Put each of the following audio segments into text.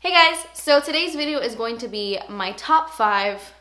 Hey guys, so today's video is going to be my top 5,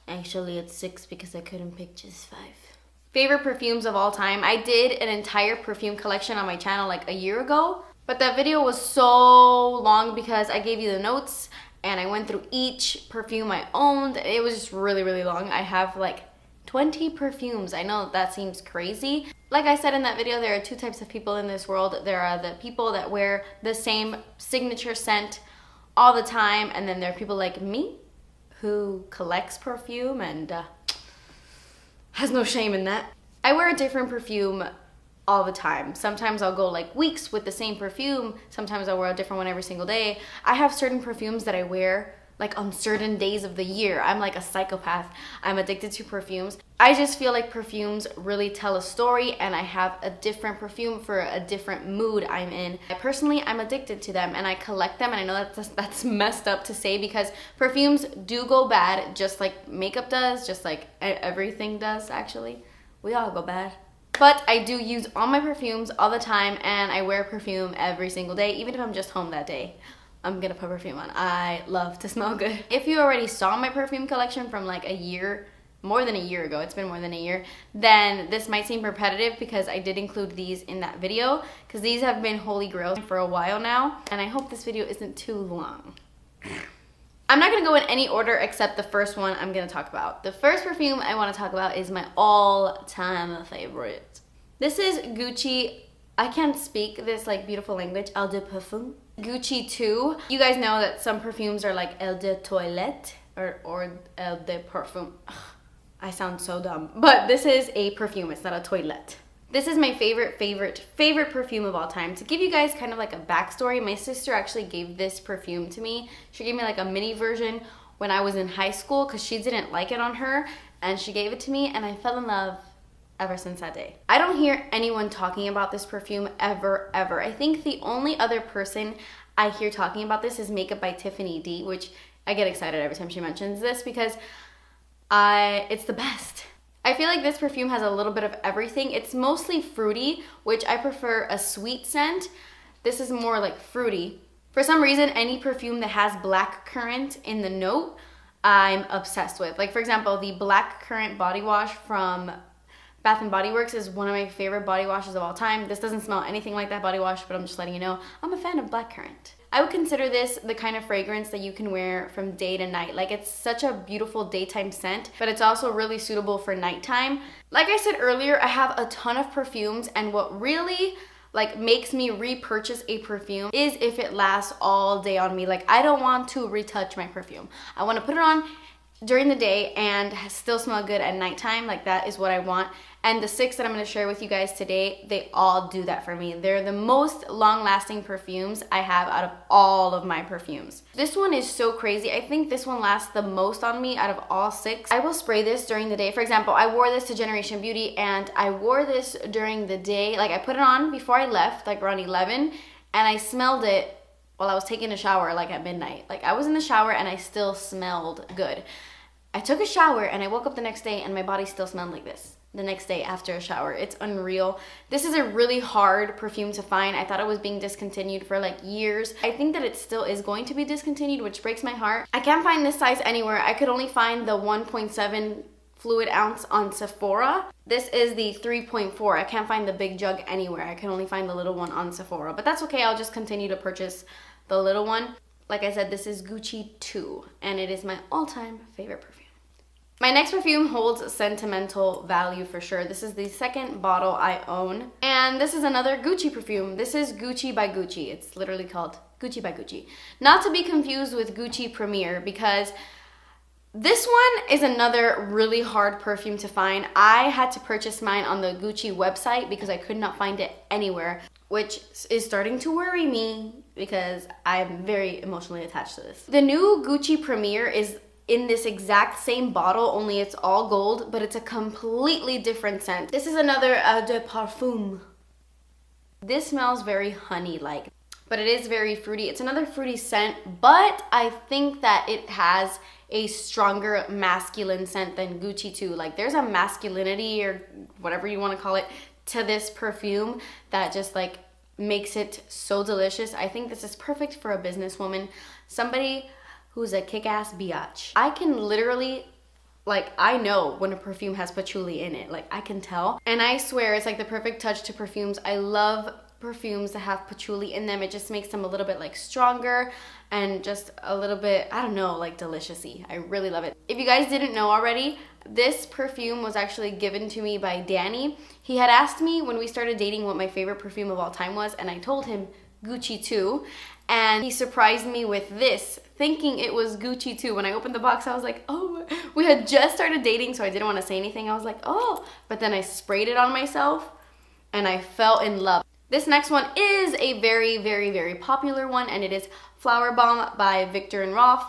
actually it's 6 because I couldn't pick just 5, favorite perfumes of all time. I did an entire perfume collection on my channel like a year ago, but that video was so long because I gave you the notes and I went through each perfume I owned. It was just really long. I have like 20 perfumes. I know that seems crazy. Like I said in that video, there are 2 types of people in this world. There are the people that wear the same signature scent all the time, and then there are people like me who collects perfume and has no shame in that. I wear a different perfume all the time. Sometimes I'll go like weeks with the same perfume. Sometimes I'll wear a different one every single day. I have certain perfumes that I wear like on certain days of the year. I'm like a psychopath. I'm addicted to perfumes. I just feel like perfumes really tell a story, and I have a different perfume for a different mood I'm in. Personally, I'm addicted to them and I collect them, and I know that's messed up to say because perfumes do go bad just like makeup does, just like everything does actually. We all go bad. But I do use all my perfumes all the time, and I wear perfume every single day, even if I'm just home that day. I'm gonna put perfume on. I love to smell good. If you already saw my perfume collection from like a year, more than a year ago, it's been more than a year, then this might seem repetitive because I did include these in that video, because these have been holy grails for a while now, and I hope this video isn't too long. I'm not gonna go in any order except the first one I'm gonna talk about. The first perfume I wanna talk about is my all-time favorite. This is Gucci, I can't speak this like beautiful language, Eau de Parfum. Gucci 2. You guys know that some perfumes are like Eau de Toilette or Eau de Parfum. Ugh, I sound so dumb. But this is a perfume, it's not a toilette. This is my favorite perfume of all time. To give you guys kind of like a backstory, my sister actually gave this perfume to me. She gave me like a mini version when I was in high school because she didn't like it on her, and she gave it to me, and I fell in love ever since that day. I don't hear anyone talking about this perfume ever. I think the only other person I hear talking about this is Makeup by Tiffany D, which I get excited every time she mentions this because it's the best. I feel like this perfume has a little bit of everything. It's mostly fruity, which I prefer a sweet scent. This is more like fruity. For some reason, any perfume that has black currant in the note, I'm obsessed with. Like for example, the black currant body wash from Bath & Body Works is one of my favorite body washes of all time. This doesn't smell anything like that body wash, but I'm just letting you know, I'm a fan of blackcurrant. I would consider this the kind of fragrance that you can wear from day to night. Like, it's such a beautiful daytime scent, but it's also really suitable for nighttime. Like I said earlier, I have a ton of perfumes, and what really like makes me repurchase a perfume is if it lasts all day on me. Like, I don't want to retouch my perfume. I want to put it on during the day and still smell good at nighttime. Like, that is what I want. And the 6 that I'm going to share with you guys today, they all do that for me. They're the most long-lasting perfumes I have out of all of my perfumes. This one is so crazy. I think this one lasts the most on me out of all 6. I will spray this during the day. For example, I wore this to Generation Beauty, and I wore this during the day. Like, I put it on before I left, like around 11, and I smelled it while I was taking a shower, like at midnight. Like, I was in the shower and I still smelled good. I took a shower and I woke up the next day and my body still smelled like this. The next day after a shower. It's unreal. This is a really hard perfume to find. I thought it was being discontinued for like years. I think that it still is going to be discontinued, which breaks my heart. I can't find this size anywhere. I could only find the 1.7 fluid ounce on Sephora. This is the 3.4. I can't find the big jug anywhere. I can only find the little one on Sephora, but that's okay. I'll just continue to purchase the little one. Like I said, this is Gucci 2, and it is my all-time favorite perfume. My next perfume holds sentimental value for sure. This is the second bottle I own, and this is another Gucci perfume. This is Gucci by Gucci. It's literally called Gucci by Gucci. Not to be confused with Gucci Premier, because this one is another really hard perfume to find. I had to purchase mine on the Gucci website because I could not find it anywhere, which is starting to worry me because I'm very emotionally attached to this. The new Gucci Premier is in this exact same bottle, only it's all gold, but it's a completely different scent. This is another Eau de Parfum. This smells very honey-like, but it is very fruity. It's another fruity scent, but I think that it has a stronger masculine scent than Gucci 2. Like, there's a masculinity, or whatever you want to call it, to this perfume that just like makes it so delicious. I think this is perfect for a businesswoman, somebody who's a kick-ass biatch. I can literally, like, I know when a perfume has patchouli in it. Like, I can tell. And I swear it's like the perfect touch to perfumes. I love perfumes that have patchouli in them. It just makes them a little bit like stronger and just a little bit, I don't know, like delicious-y. I really love it. If you guys didn't know already, this perfume was actually given to me by Danny. He had asked me when we started dating what my favorite perfume of all time was, and I told him Gucci 2. And he surprised me with this, thinking it was Gucci 2. When I opened the box, I was like, oh, we had just started dating, so I didn't want to say anything. I was like, oh, but then I sprayed it on myself and I fell in love. This next one is a very, very, very popular one, and it is Flower Bomb by Viktor and Rolf.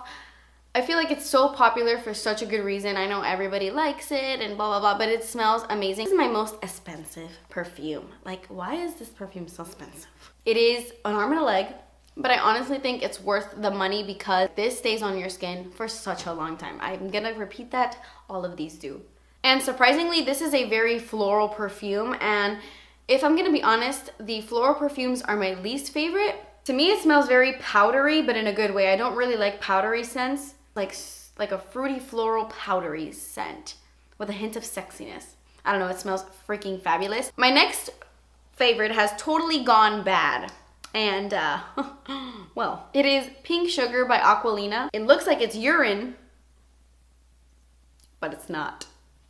I feel like it's so popular for such a good reason. I know everybody likes it and blah, blah, blah, but it smells amazing. This is my most expensive perfume. Like, why is this perfume so expensive? It is an arm and a leg, but I honestly think it's worth the money because this stays on your skin for such a long time. I'm gonna repeat that, all of these do. And surprisingly, this is a very floral perfume, and if I'm gonna be honest, the floral perfumes are my least favorite. To me, it smells very powdery, but in a good way. I don't really like powdery scents, like a fruity floral powdery scent with a hint of sexiness. I don't know, it smells freaking fabulous. My next favorite has totally gone bad. And, well, it is Pink Sugar by Aquilina. It looks like it's urine, but it's not.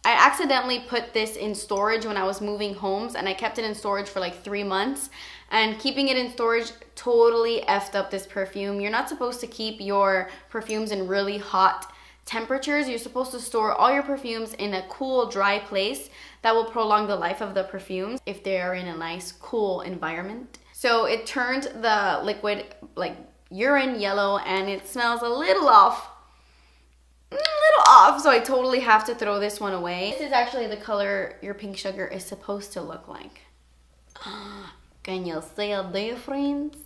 I accidentally put this in storage when I was moving homes, and I kept it in storage for like 3 months. And keeping it in storage totally effed up this perfume. You're not supposed to keep your perfumes in really hot temperatures. You're supposed to store all your perfumes in a cool, dry place. That will prolong the life of the perfumes if they are in a nice, cool environment. So it turned the liquid like urine yellow, and it smells a little off. So I totally have to throw this one away. This is actually the color your Pink Sugar is supposed to look like. Can you see a difference?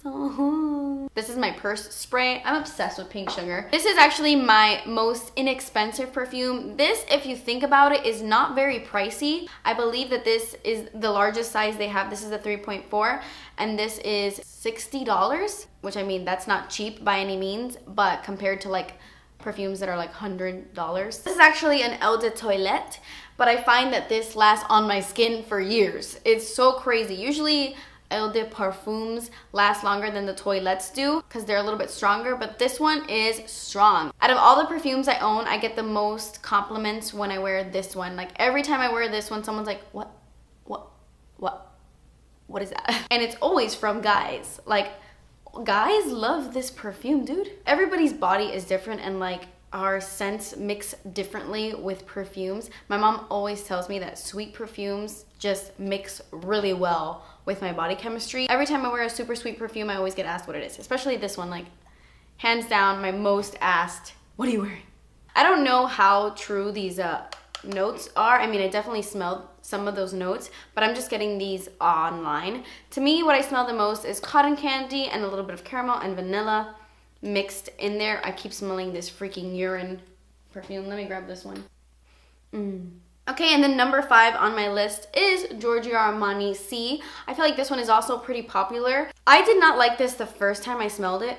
This is my purse spray. I'm obsessed with Pink Sugar. This is actually my most inexpensive perfume. This, if you think about it, is not very pricey. I believe that this is the largest size they have. This is a 3.4, and this is $60, which, I mean, that's not cheap by any means, but compared to like perfumes that are like $100. This is actually an Eau de Toilette, but I find that this lasts on my skin for years. It's so crazy. Usually Eau de Parfums last longer than the toilettes do because they're a little bit stronger, but this one is strong. Out of all the perfumes I own, I get the most compliments when I wear this one. Like, every time I wear this one, someone's like, what is that? And it's always from guys. Like, guys love this perfume, dude. Everybody's body is different, and like our scents mix differently with perfumes. My mom always tells me that sweet perfumes just mix really well with my body chemistry. Every time I wear a super sweet perfume, I always get asked what it is, especially this one. Like, hands down, my most asked, what are you wearing? I don't know how true these notes are. I mean, I definitely smelled some of those notes, but I'm just getting these online. To me, what I smell the most is cotton candy and a little bit of caramel and vanilla mixed in there. I keep smelling this freaking urine perfume. Let me grab this one. Okay, and then number 5 on my list is Giorgio Armani C. I feel like this one is also pretty popular. I did not like this the first time I smelled it,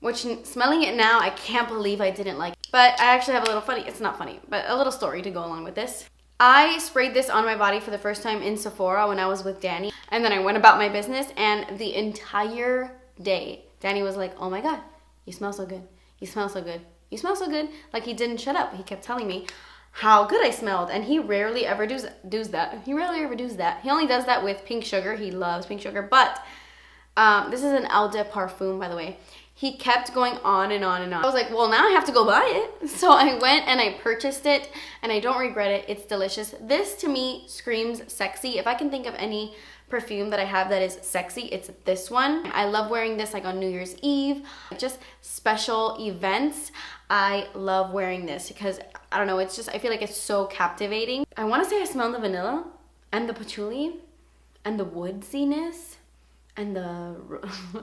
which smelling it now, I can't believe I didn't like it. But I actually have a little funny, it's not funny, but a little story to go along with this. I sprayed this on my body for the first time in Sephora when I was with Danny, and then I went about my business, and the entire day, Danny was like, oh my God, you smell so good. You smell so good. You smell so good. Like, he didn't shut up. He kept telling me how good I smelled, and he rarely ever does that. He rarely ever does that. He only does that with Pink Sugar. He loves Pink Sugar, but this is an Eau de Parfum, by the way. He kept going on and on and on. I was like, well, now I have to go buy it. So I went and I purchased it, and I don't regret it. It's delicious. This, to me, screams sexy. If I can think of any perfume that I have that is sexy, it's this one. I love wearing this like on New Year's Eve, just special events. I love wearing this because, I don't know, it's just, I feel like it's so captivating. I want to say I smell the vanilla and the patchouli and the woodsiness and the,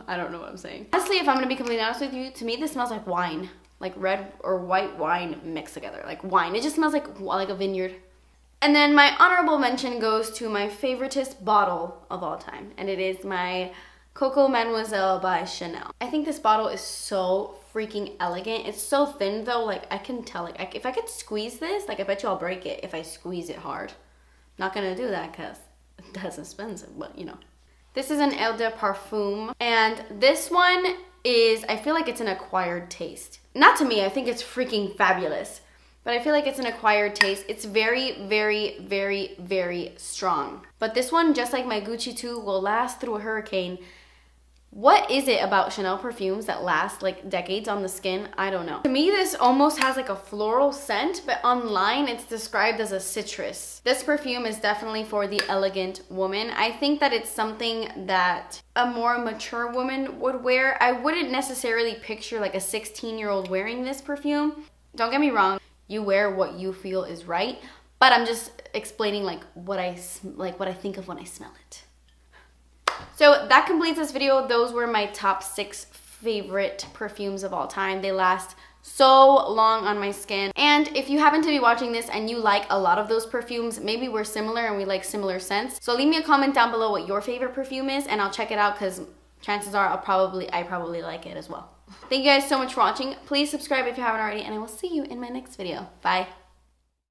I don't know what I'm saying. Honestly, if I'm gonna be completely honest with you, to me this smells like wine, like red or white wine mixed together, like wine. It just smells like a vineyard. And then my honorable mention goes to my favoritist bottle of all time, and it is my Coco Mademoiselle by Chanel. I think this bottle is so freaking elegant. It's so thin though, like I can tell, like if I could squeeze this, like I bet you I'll break it if I squeeze it hard. Not gonna do that because that's expensive, but you know. This is an Eau de Parfum, and this one is, I feel like it's an acquired taste. Not to me, I think it's freaking fabulous, but I feel like it's an acquired taste. It's very, very, very, very strong. But this one, just like my Gucci 2, will last through a hurricane. What is it about Chanel perfumes that last like decades on the skin? I don't know. To me, this almost has like a floral scent, but online it's described as a citrus. This perfume is definitely for the elegant woman. I think that it's something that a more mature woman would wear. I wouldn't necessarily picture like a 16-year-old wearing this perfume. Don't get me wrong, you wear what you feel is right, but I'm just explaining like what I think of when I smell it. So that completes this video. Those were my top 6 favorite perfumes of all time. They last so long on my skin. And if you happen to be watching this and you like a lot of those perfumes, maybe we're similar and we like similar scents. So leave me a comment down below what your favorite perfume is and I'll check it out because chances are I probably like it as well. Thank you guys so much for watching. Please subscribe if you haven't already and I will see you in my next video. Bye.